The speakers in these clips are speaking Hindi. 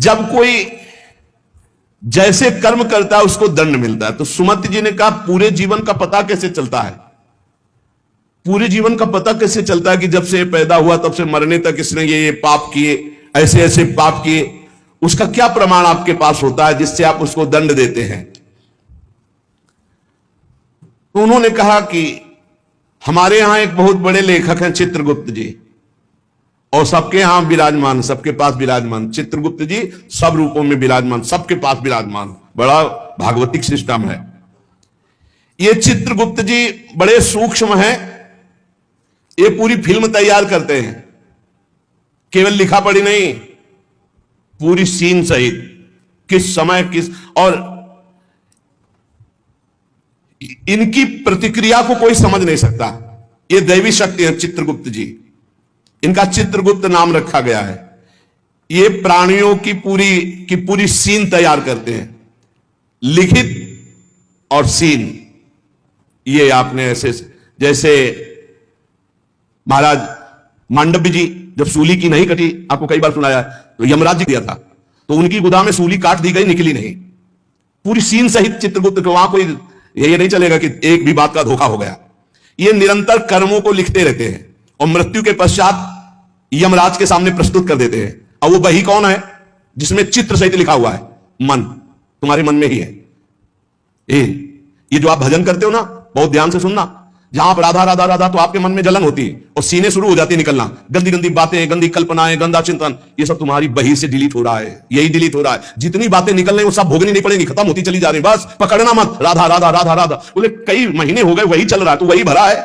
जब कोई जैसे कर्म करता है उसको दंड मिलता है। तो सुमति जी ने कहा पूरे जीवन का पता कैसे चलता है? पूरे जीवन का पता कैसे चलता है कि जब से पैदा हुआ तब से मरने तक इसने ये पाप किए, ऐसे ऐसे पाप किए, उसका क्या प्रमाण आपके पास होता है जिससे आप उसको दंड देते हैं? तो उन्होंने कहा कि हमारे यहां एक बहुत बड़े लेखक हैं चित्रगुप्त जी, और सबके यहां विराजमान, सबके पास विराजमान। चित्रगुप्त जी सब रूपों में विराजमान, सबके पास विराजमान, बड़ा भागवतिक सिस्टम है। ये चित्रगुप्त जी बड़े सूक्ष्म हैं, ये पूरी फिल्म तैयार करते हैं, केवल लिखा पढ़ी नहीं, पूरी सीन सहित, किस समय किस, और इनकी प्रतिक्रिया को कोई समझ नहीं सकता। ये दैवी शक्ति है चित्रगुप्त जी, इनका चित्रगुप्त नाम रखा गया है। ये प्राणियों की पूरी सीन तैयार करते हैं, लिखित और सीन। ये आपने ऐसे, जैसे महाराज मांडव्य जी जब सूली की नहीं कटी, आपको कई बार सुनाया है, तो यमराज जी दिया था, तो उनकी गुदा में सूली काट दी गई, निकली नहीं। पूरी सीन सहित चित्रगुप्त को, वहां कोई ये नहीं चलेगा कि एक भी बात का धोखा हो गया। ये निरंतर कर्मों को लिखते रहते हैं और मृत्यु के पश्चात यमराज के सामने प्रस्तुत कर देते हैं। और वो वही कौन है जिसमें चित्र सहित लिखा हुआ है? मन, तुम्हारे मन में ही है। ये जो आप भजन करते हो ना, बहुत ध्यान से सुनना, जहां पर राधा राधा राधा तो आपके मन में जलन होती है और सीने शुरू हो जाती है निकलना, गंदी गंदी बातें, गंदी कल्पनाएं, गंदा चिंतन, ये सब तुम्हारी बही से डिलीट हो रहा है, यही डिलीट हो रहा है। जितनी बातें निकल रही वो सब भोगनी नहीं पड़ेंगी, खत्म होती चली जा रही, बस पकड़ना मत, राधा राधा राधा राधा। बोले कई महीने हो गए वही चल रहा है, तो वही भरा है,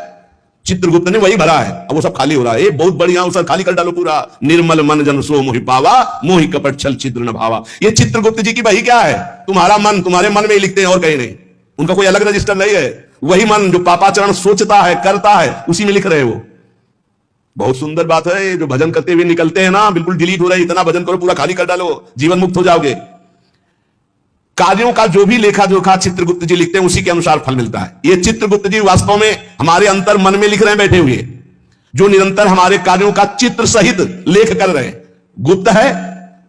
चित्रगुप्त ने वही भरा है, अब वो सब खाली हो रहा है। ये बहुत बढ़िया, उसे खाली कर डालो पूरा। निर्मल मन जन सो मोहि पावा, मोहि कपट छल छिद्र न भावा। ये चित्रगुप्त जी की वही क्या है? तुम्हारा मन, तुम्हारे मन में ही लिखते हैं और कहीं नहीं। उनका कोई अलग रजिस्टर नहीं है, वही मन जो पापाचरण सोचता है, करता है, उसी में लिख रहे हो। बहुत सुंदर बात है। जो भजन करते हुए निकलते हैं ना, बिल्कुल डिलीट हो रहे, इतना भजन करो पूरा खाली कर डालो, जीवन मुक्त हो जाओगे। कार्यों का जो भी लेखा जोखा चित्रगुप्त जी लिखते हैं, उसी के अनुसार फल मिलता है। ये चित्रगुप्त जी वास्तव में हमारे अंतर मन में लिख रहे हैं बैठे हुए, जो निरंतर हमारे कार्यों का चित्र सहित लेख कर रहे हैं। गुप्त है,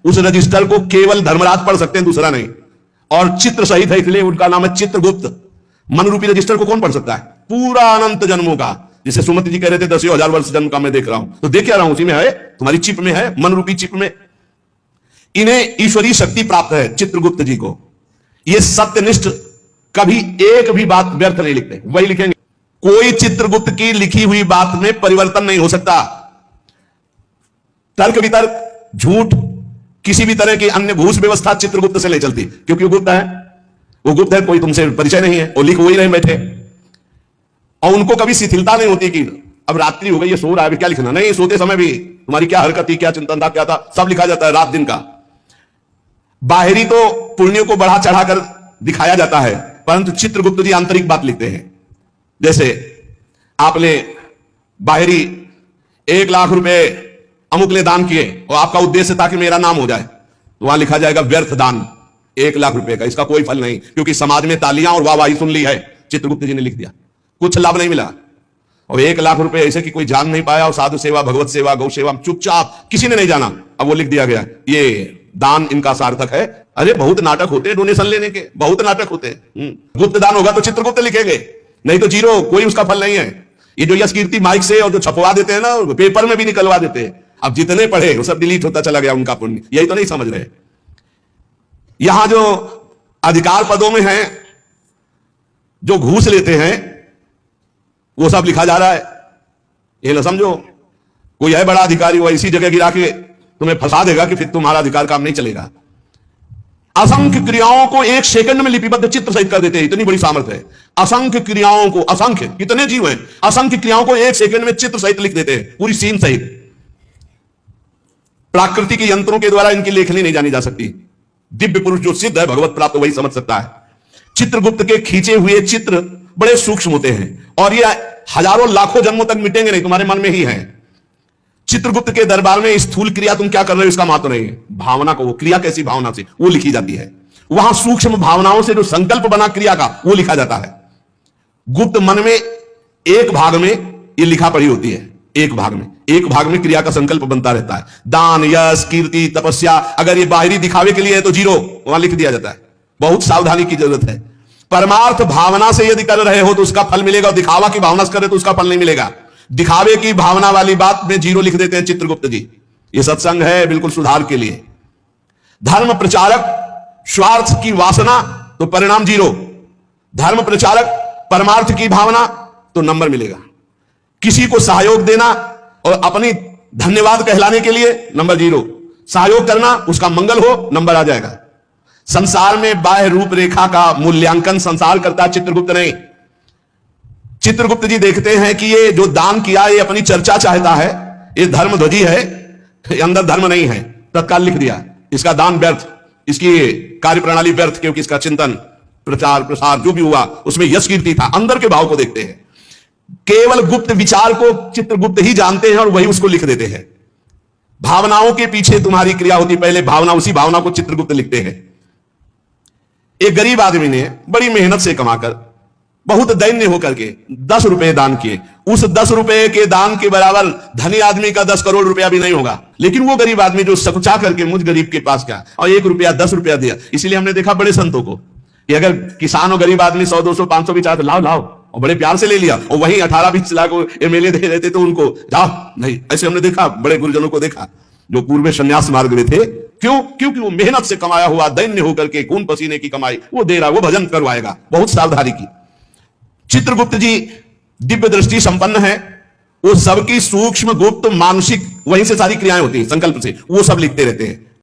उस रजिस्टर को केवल धर्मराज पढ़ सकते हैं, दूसरा नहीं, और चित्र सहित है, इसलिए उनका नाम है चित्रगुप्त। मन रूपी रजिस्टर को कौन पढ़ सकता है? पूरा अनंत जन्मों का, जिसे सुमति जी कह रहे थे 10,000 वर्ष जन्म का मैं देख रहा हूं, तो देख क्या रहा हूं, उसी में है, तुम्हारी चिप में है, मन रूपी चिप में। इन्हें ईश्वरीय शक्ति प्राप्त है चित्रगुप्त जी को। ये सत्यनिष्ठ, कभी एक भी बात व्यर्थ नहीं लिखते, वही लिखेंगे। कोई चित्रगुप्त की लिखी हुई बात में परिवर्तन नहीं हो सकता। तर्क वितर्क, झूठ, किसी भी तरह की अन्य घूस व्यवस्था चित्रगुप्त से नहीं चलती, क्योंकि वो गुप्त है। वो गुप्त है, कोई तुमसे परिचय नहीं है, वो लिख वही रहे बैठे। और उनको कभी शिथिलता नहीं होती कि अब रात्रि हो गई, ये सो रहा है, क्या लिखना? नहीं, सोते समय भी तुम्हारी क्या हरकत थी, क्या चिंतन था, क्या था, सब लिखा जाता है रात दिन का। बाहरी तो पुण्यों को बढ़ा चढ़ाकर दिखाया जाता है, परंतु चित्रगुप्त जी आंतरिक बात लिखते हैं। जैसे आपने बाहरी 1 लाख रुपए अमुक ने दान किए और आपका उद्देश्य था कि मेरा नाम हो जाए, तो वहां लिखा जाएगा व्यर्थ दान 1 लाख रुपए का, इसका कोई फल नहीं, क्योंकि समाज में तालियां और वाहवाही सुन ली है। चित्रगुप्त जी ने लिख दिया, कुछ लाभ नहीं मिला। और 1 लाख रुपए ऐसे कि कोई जान नहीं पाया, और साधु सेवा, भगवत सेवा, गौ सेवा चुपचाप, किसी ने नहीं जाना, अब वो लिख दिया गया ये दान इनका सार्थक है। अरे बहुत नाटक होते हैं डोनेशन लेने के, बहुत नाटक होते हैं। गुप्त दान होगा तो चित्रगुप्त लिखेंगे, नहीं तो जीरो, कोई उसका फल नहीं है। ये जो यश कीर्ति माइक से और जो छपवा देते हैं ना, पेपर में भी निकलवा देते हैं, अब जितने पढ़े वो सब डिलीट होता चला गया उनका पुण्य। यही तो नहीं समझ रहे। यहां जो अधिकार पदों में हैं, जो घूस लेते हैं, वो सब लिखा जा रहा है। ये ना समझो कोई है बड़ा अधिकारी, वो इसी जगह गिरा के तुम्हें फंसा देगा कि फिर तुम्हारा अधिकार काम नहीं चलेगा। असंख्य क्रियाओं को 1 सेकंड में लिपिबद्ध चित्र सहित कर देते हैं, इतनी बड़ी सामर्थ्य है। असंख्य क्रियाओं को, असंख्य कितने जीव हैं, असंख्य क्रियाओं को 1 सेकंड में चित्र सहित लिख देते हैं, पूरी सीन सहित। प्राकृतिक यंत्रों के द्वारा इनकी लेखनी नहीं जानी जा सकती। दिव्य पुरुष जो सिद्ध है, भगवत प्राप्त, वही समझ सकता है। चित्रगुप्त के खींचे हुए चित्र बड़े सूक्ष्म होते हैं, और ये हजारों लाखों जन्मों तक मिटेंगे नहीं, तुम्हारे मन में ही है। चित्रगुप्त के दरबार में स्थूल क्रिया तुम क्या कर रहे हो इसका महत्व नहीं है, भावना को, वो क्रिया कैसी भावना से वो लिखी जाती है। वहां सूक्ष्म भावनाओं से जो संकल्प बना क्रिया का, वो लिखा जाता है। गुप्त मन में एक भाग में ये लिखा पड़ी होती है, एक भाग में क्रिया का संकल्प बनता रहता है। दान, यश, कीर्ति, तपस्या, अगर ये बाहरी दिखावे के लिए है तो 0 वहां लिख दिया जाता है। बहुत सावधानी की जरूरत है। परमार्थ भावना से यदि कर रहे हो तो उसका फल मिलेगा, और दिखावा की भावना से कर रहे तो उसका फल नहीं मिलेगा। दिखावे की भावना वाली बात में 0 लिख देते हैं चित्रगुप्त जी। ये सत्संग है बिल्कुल सुधार के लिए। धर्म प्रचारक स्वार्थ की वासना तो परिणाम 0। धर्म प्रचारक परमार्थ की भावना तो नंबर मिलेगा। किसी को सहयोग देना और अपनी धन्यवाद कहलाने के लिए नंबर 0। सहयोग करना, उसका मंगल हो, नंबर आ जाएगा। संसार में बाह्य रूपरेखा का मूल्यांकन संसार करता है, चित्रगुप्त नहीं। चित्रगुप्त जी देखते हैं कि ये जो दान किया ये अपनी चर्चा चाहता है, ये धर्मध्वजी है, ये अंदर धर्म नहीं है, तत्काल लिख दिया इसका दान व्यर्थ, इसकी कार्यप्रणाली व्यर्थ, क्योंकि इसका चिंतन, प्रचार, प्रसार जो भी हुआ उसमें यश कीर्ति था। अंदर के भाव को देखते हैं। केवल गुप्त विचार को चित्रगुप्त ही जानते हैं और वही उसको लिख देते हैं। भावनाओं के पीछे तुम्हारी क्रिया होती, पहले भावना, उसी भावना को चित्रगुप्त लिखते हैं। एक गरीब आदमी ने बड़ी मेहनत से कमाकर, बहुत दैन्य होकर के 10 रुपए दान किए। उस 10 रुपए के दान के बराबर धनी आदमी का 10 करोड़ रुपया भी नहीं होगा। लेकिन वो गरीब आदमी जो सकुचा करके मुझ गरीब के पास गया और 1 रुपया 10 रुपया दिया। इसीलिए हमने देखा बड़े संतों को कि अगर किसान और गरीब आदमी 100, 200, 500 भी चाहे तो लाओ लाओ, और बड़े प्यार से ले लिया। और वहीं 18-20 लाख एमएलए दे देते तो उनको जाओ नहीं। ऐसे हमने देखा, बड़े गुरुजनों को देखा जो पूर्व संन्यास मार्ग में थे। क्यों? क्योंकि वो मेहनत से कमाया हुआ, दैन्य होकर के खून पसीने की कमाई वो दे रहा, वो भजन करवाएगा। बहुत सावधानी की। चित्रगुप्त जी दिव्य दृष्टि संपन्न है। वो सबकी सूक्ष्म, गुप्त, मानसिक, वहीं से सारी क्रियाएं होती हैं, संकल्प से वो सब लिखते रहते हैं।